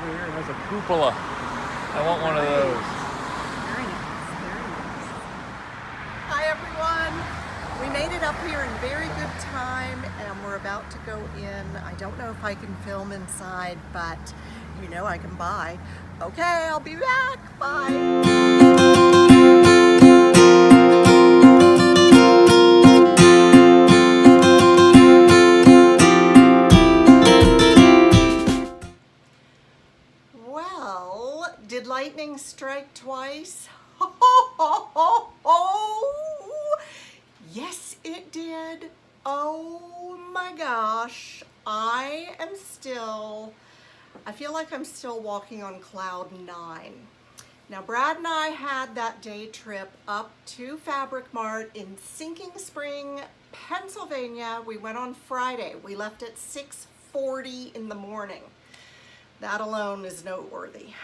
over here has a cupola. I want one of those. Very nice, very nice. Hi everyone. We made it up here in very good time and we're about to go in. I don't know if I can film inside, but you know I can buy. Okay, I'll be back. Bye. Well, did lightning strike twice? Ho, ho, ho, ho, ho. Yes, it did. Oh my gosh. I feel like I'm still walking on cloud 9. Now, Brad and I had that day trip up to Fabric Mart in Sinking Spring, Pennsylvania. We went on Friday. We left at 6:40 in the morning. That alone is noteworthy.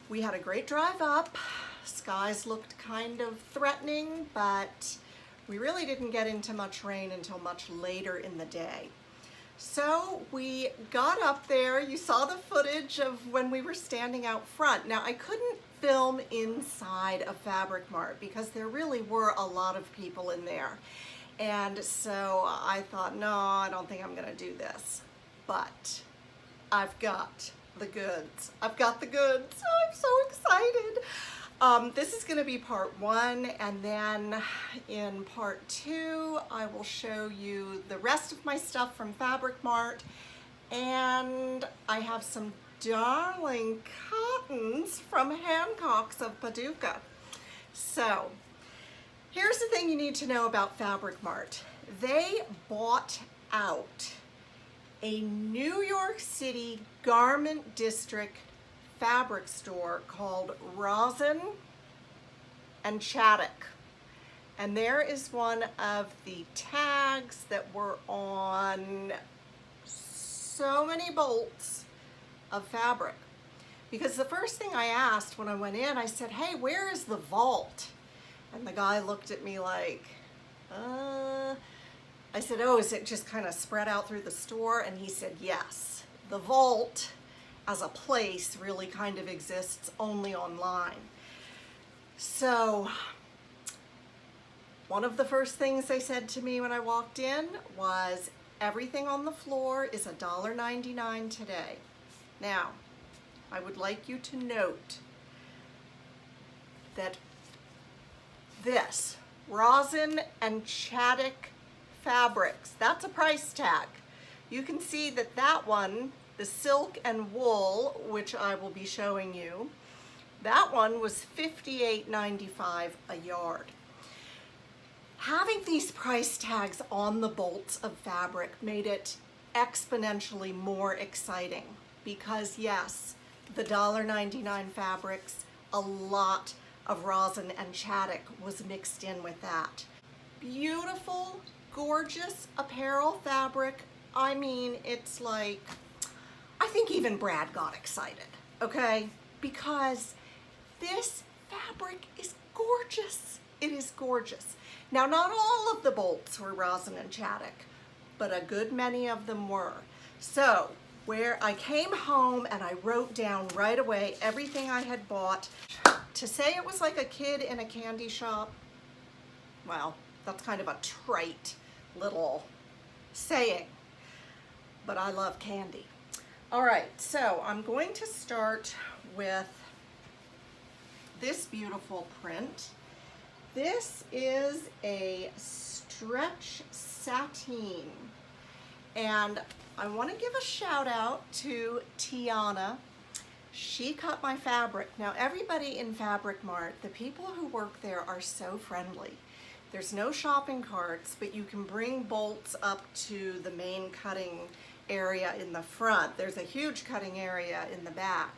We had a great drive up. Skies looked kind of threatening, but we really didn't get into much rain until much later in the day. So we got up there. You saw the footage of when we were standing out front. Now, I couldn't film inside a Fabric Mart because there really were a lot of people in there. And so I thought, no, I don't think I'm gonna do this. But I've got the goods. I've got the goods. Oh, I'm so excited. This is going to be part 1, and then in part 2, I will show you the rest of my stuff from Fabric Mart, and I have some darling cottons from Hancock's of Paducah. So, here's the thing you need to know about Fabric Mart. They bought out a New York City garment district fabric store called Rosin and Chaddock. And there is one of the tags that were on so many bolts of fabric. Because the first thing I asked when I went in, I said, hey, where is the vault? And the guy looked at me like, I said, oh, is it just kind of spread out through the store? And he said, yes. The vault as a place really kind of exists only online. So one of the first things they said to me when I walked in was, everything on the floor is $1.99 today. Now, I would like you to note that this Rosin and Chaddock fabrics, that's a price tag. You can see that that one, the silk and wool, which I will be showing you, that one was $58.95 a yard. Having these price tags on the bolts of fabric made it exponentially more exciting because yes, the $1.99 fabrics, a lot of Rosin and Chaddock was mixed in with that. Beautiful, gorgeous apparel fabric. I mean, it's like, I think even Brad got excited, okay? Because this fabric is gorgeous. It is gorgeous. Now, not all of the bolts were Rosin and Chaddock, but a good many of them were. So, where I came home and I wrote down right away everything I had bought. To say it was like a kid in a candy shop, well, that's kind of a trite little saying, but I love candy. All right, so I'm going to start with this beautiful print. This is a stretch sateen, and I want to give a shout out to Tiana. She cut my fabric. Now, everybody in Fabric Mart, the people who work there are so friendly. There's no shopping carts, but you can bring bolts up to the main cutting area in the front. There's a huge cutting area in the back,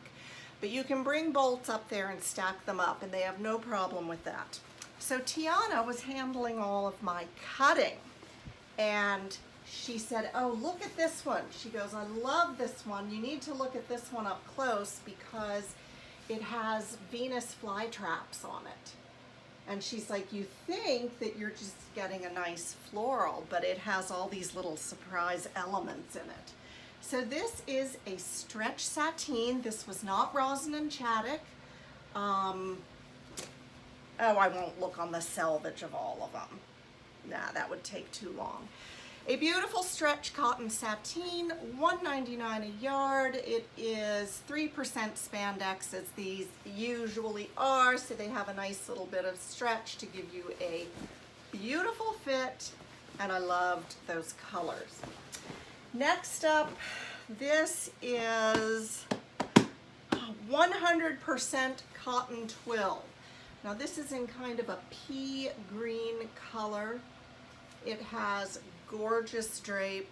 but you can bring bolts up there and stack them up, and they have no problem with that. So Tiana was handling all of my cutting, and she said, oh, look at this one. She goes, I love this one. You need to look at this one up close because it has Venus flytraps on it. And she's like, you think that you're just getting a nice floral, but it has all these little surprise elements in it. So this is a stretch sateen. This was not rosin and Chaddock. Oh, I won't look on the selvage of all of them. Nah, that would take too long. A beautiful stretch cotton sateen, $1.99 a yard. It is 3% spandex, as these usually are, so they have a nice little bit of stretch to give you a beautiful fit, and I loved those colors. Next up, this is 100% cotton twill. Now this is in kind of a pea green color. It has gorgeous drape.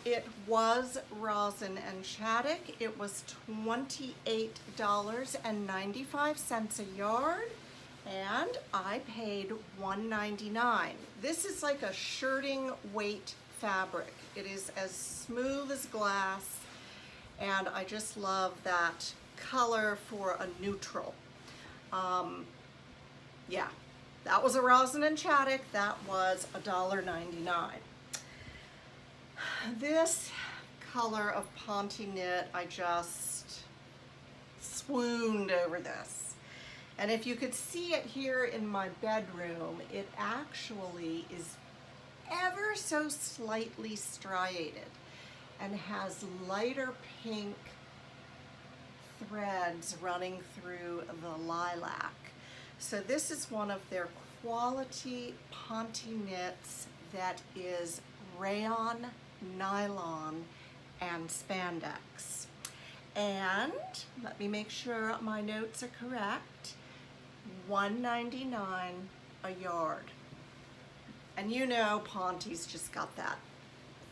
It was rosin and Chaddock. It was $28.95 a yard, and I paid $1.99. This is like a shirting weight fabric. It is as smooth as glass, and I just love that color for a neutral. Yeah, that was a rosin and Chaddock. That was $1.99. This color of Ponte Knit, I just swooned over this. And if you could see it here in my bedroom, it actually is ever so slightly striated and has lighter pink threads running through the lilac. So this is one of their quality Ponte Knits that is rayon, nylon, and spandex. And let me make sure my notes are correct. $1.99 a yard. And you know Ponte's just got that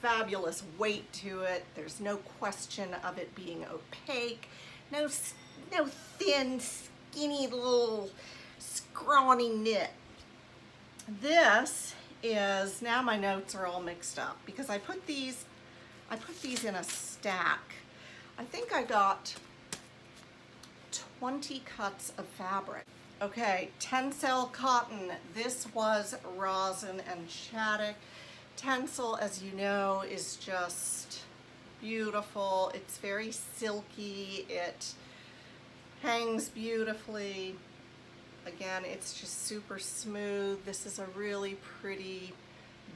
fabulous weight to it. There's no question of it being opaque. No thin, skinny little scrawny knit. This is, now my notes are all mixed up because I put these in a stack. I think I got 20 cuts of fabric. Okay, Tencel cotton. This was rosin and Chaddock. Tencel, as you know, is just beautiful. It's very silky. It hangs beautifully. Again, it's just super smooth. This is a really pretty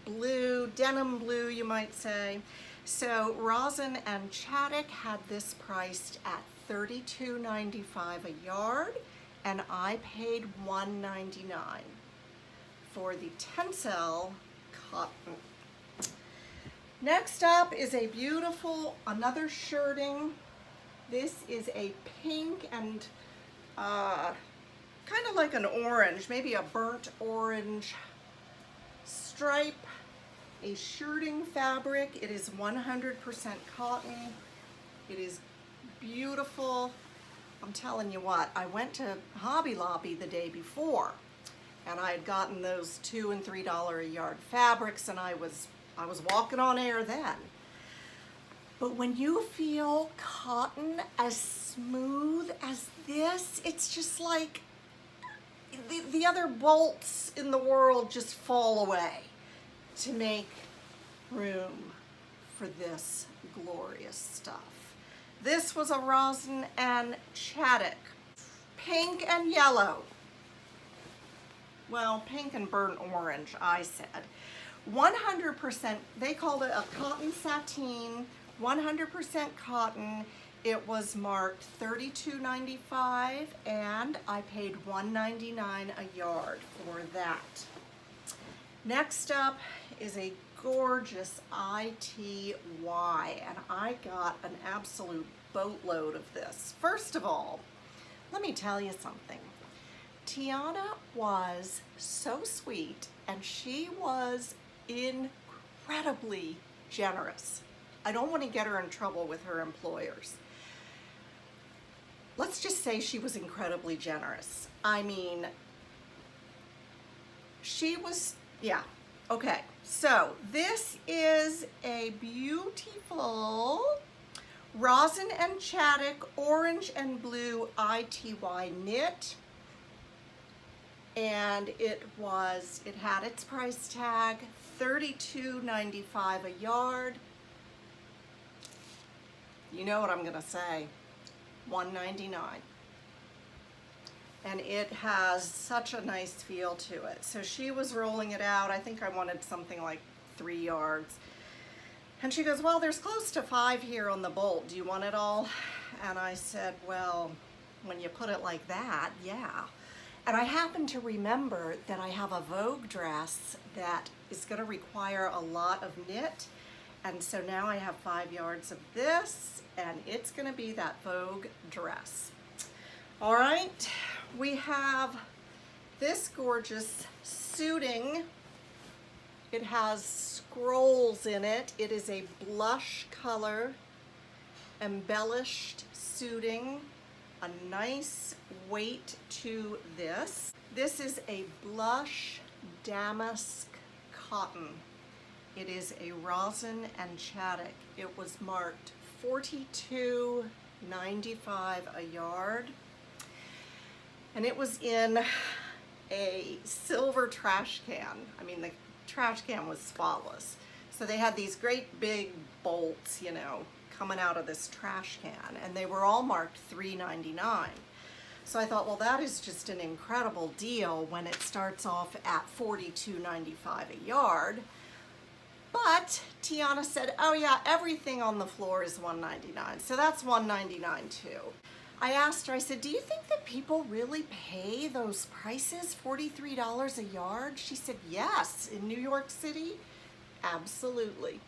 blue, denim blue, you might say. So rosin and Chaddock had this priced at $32.95 a yard, and I paid $1.99 for the Tencel cotton. Next up is a beautiful, another shirting. This is a pink and kind of like an orange, maybe a burnt orange stripe, a shirting fabric. It is 100% cotton. It is beautiful. I'm telling you what, I went to Hobby Lobby the day before, and I had gotten those $2 and $3 a yard fabrics, and I was walking on air then. But when you feel cotton as smooth as this, it's just like the other bolts in the world just fall away to make room for this glorious stuff. This was a rosin and Chaddock. Pink and yellow. Well, pink and burnt orange, I said. 100%, they called it a cotton sateen, 100% cotton. It was marked $32.95, and I paid $1.99 a yard for that. Next up is a gorgeous ITY, and I got an absolute boatload of this. First of all, let me tell you something. Tiana was so sweet, and she was incredibly generous. I don't want to get her in trouble with her employers. Let's just say she was incredibly generous. I mean, she was, yeah. Okay, so this is a beautiful rosin and Chaddock orange and blue ITY knit. and it had its price tag, $32.95 a yard. You know what I'm gonna say, $1.99. And it has such a nice feel to it. So she was rolling it out. I think I wanted something like 3 yards. And she goes, well, there's close to 5 here on the bolt. Do you want it all? And I said, well, when you put it like that, yeah. And I happen to remember that I have a Vogue dress that is gonna require a lot of knit. And so now I have 5 yards of this, and it's gonna be that Vogue dress. All right, we have this gorgeous suiting. It has scrolls in it. It is a blush color, embellished suiting, a nice weight to this. This is a blush damask cotton. It is a rosin and chaddock. It was marked $42.95 a yard. And it was in a silver trash can. I mean, the trash can was spotless. So they had these great big bolts, you know, coming out of this trash can, and they were all marked $3.99. So I thought, well, that is just an incredible deal when it starts off at $42.95 a yard. But Tiana said, oh yeah, everything on the floor is $1.99. So that's $1.99 too. I asked her, I said, do you think that people really pay those prices, $43 a yard? She said, yes, in New York City, absolutely.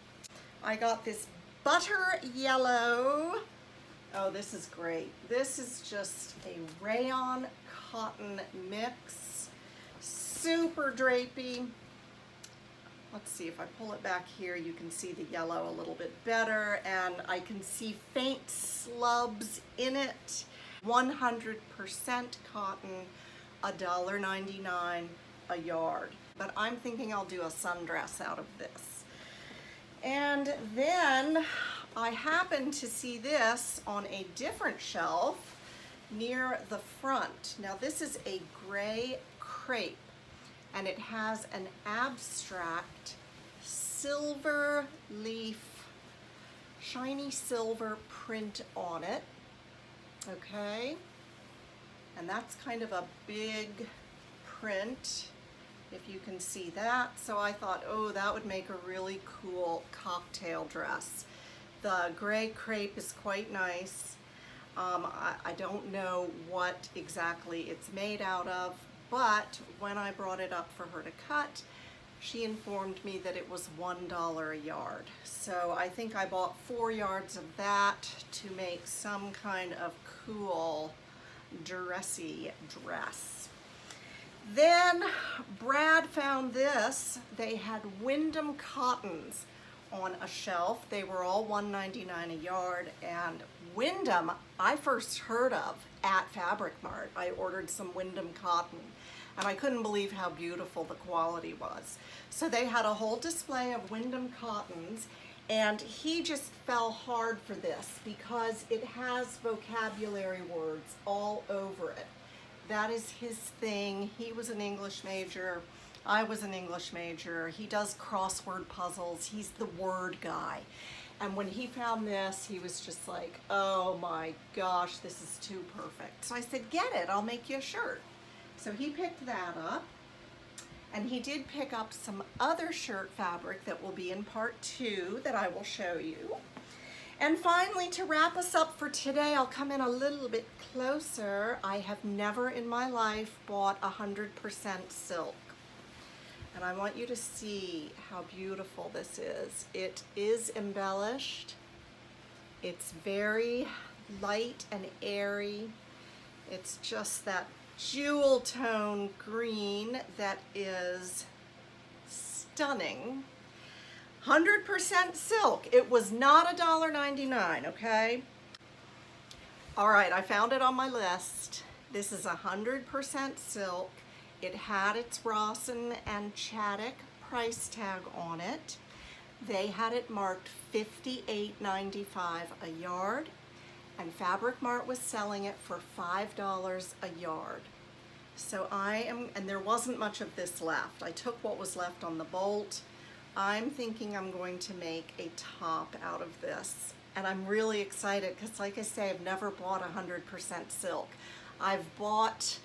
I got this butter yellow. Oh, this is great. This is just a rayon cotton mix, super drapey. Let's see, if I pull it back here, you can see the yellow a little bit better, and I can see faint slubs in it. 100% cotton, $1.99 a yard. But I'm thinking I'll do a sundress out of this. And then I happened to see this on a different shelf near the front. Now this is a gray crepe, and it has an abstract silver leaf, shiny silver print on it, okay? And that's kind of a big print, if you can see that. So I thought, oh, that would make a really cool cocktail dress. The gray crepe is quite nice. I don't know what exactly it's made out of, but when I brought it up for her to cut, she informed me that it was $1 a yard. So I think I bought 4 yards of that to make some kind of cool, dressy dress. Then Brad found this. They had Windham Cottons on a shelf. They were all $1.99 a yard, and Windham I first heard of at Fabric Mart. I ordered some Windham Cotton, and I couldn't believe how beautiful the quality was. So they had a whole display of Windham Cottons, and he just fell hard for this because it has vocabulary words all over it. That is his thing. He was an English major. I was an English major. He does crossword puzzles. He's the word guy. And when he found this, he was just like, oh my gosh, this is too perfect. So I said, get it, I'll make you a shirt. So he picked that up, and he did pick up some other shirt fabric that will be in part 2 that I will show you. And finally, to wrap us up for today, I'll come in a little bit closer. I have never in my life bought 100% silk. And I want you to see how beautiful this is. It is embellished. It's very light and airy. It's just that jewel tone green that is stunning. 100% silk. It was not $1.99, okay? All right, I found it on my list. This is 100% silk. It had its rosin and chaddock price tag on it. They had it marked $58.95 a yard, and Fabric Mart was selling it for $5 a yard. So and there wasn't much of this left. I took what was left on the bolt. I'm thinking I'm going to make a top out of this. And I'm really excited because, like I say, I've never bought 100% silk. I've bought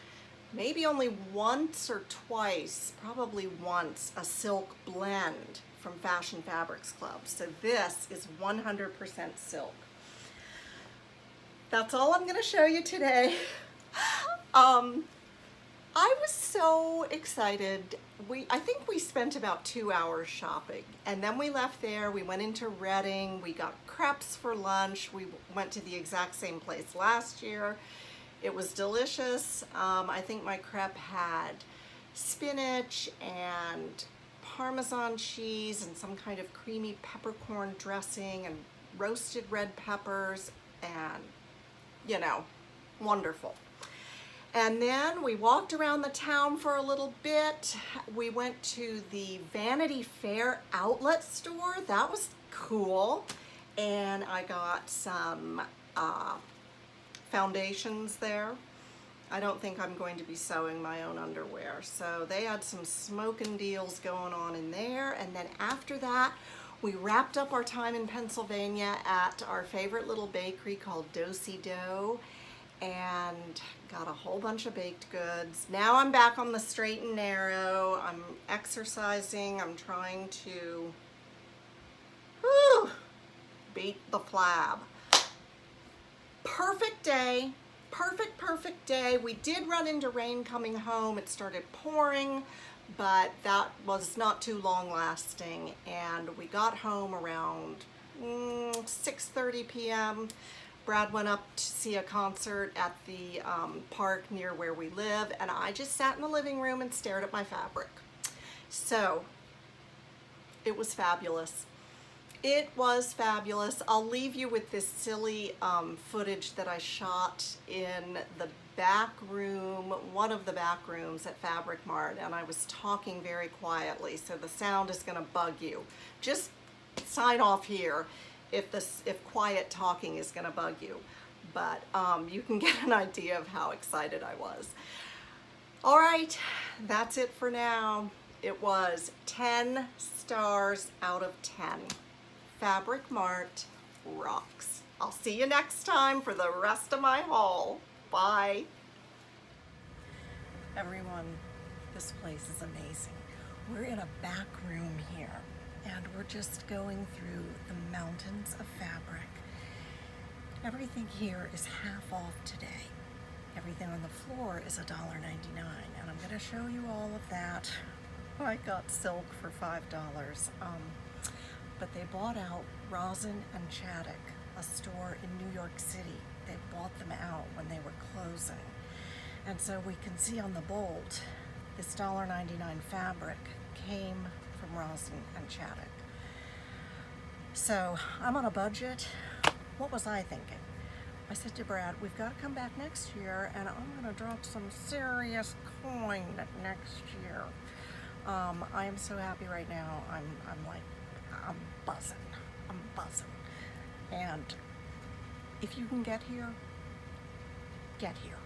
maybe only once or twice, probably once, a silk blend from Fashion Fabrics Club. So this is 100% silk. That's all I'm gonna show you today. I was so excited. I think we spent about 2 hours shopping, and then we left there. We went into Reading. We got crepes for lunch. We went to the exact same place last year. It was delicious. I think my crepe had spinach and Parmesan cheese and some kind of creamy peppercorn dressing and roasted red peppers, and you know, wonderful. And then we walked around the town for a little bit. We went to the Vanity Fair outlet store. That was cool. And I got some foundations there. I don't think I'm going to be sewing my own underwear. So they had some smoking deals going on in there. And then after that, we wrapped up our time in Pennsylvania at our favorite little bakery called Do-Si Dough, and got a whole bunch of baked goods. Now I'm back on the straight and narrow. I'm exercising. I'm trying to beat the flab. Perfect day. Perfect day. We did run into rain coming home. It started pouring, but that was not too long lasting. And we got home around 6:30 p.m. Brad went up to see a concert at the park near where we live, and I just sat in the living room and stared at my fabric. So it was fabulous. It was fabulous. I'll leave you with this silly footage that I shot in the back room, one of the back rooms at Fabric Mart, and I was talking very quietly, so the sound is gonna bug you. Just sign off here if quiet talking is gonna bug you. But you can get an idea of how excited I was. All right, that's it for now. It was 10 stars out of 10. Fabric Mart rocks. I'll see you next time for the rest of my haul. Bye. Everyone, this place is amazing. We're in a back room here, and we're just going through the mountains of fabric. Everything here is half off today. Everything on the floor is $1.99, and I'm going to show you all of that. I got silk for $5. But they bought out Rosin and Chaddock, a store in New York City. They bought them out when they were closing. And so we can see on the bolt, this $1.99 fabric came from Rosin and Chaddock. So I'm on a budget. What was I thinking? I said to Brad, we've got to come back next year, and I'm going to drop some serious coin next year. I am so happy right now. I'm buzzing. I'm buzzing. And if you can get here, get here.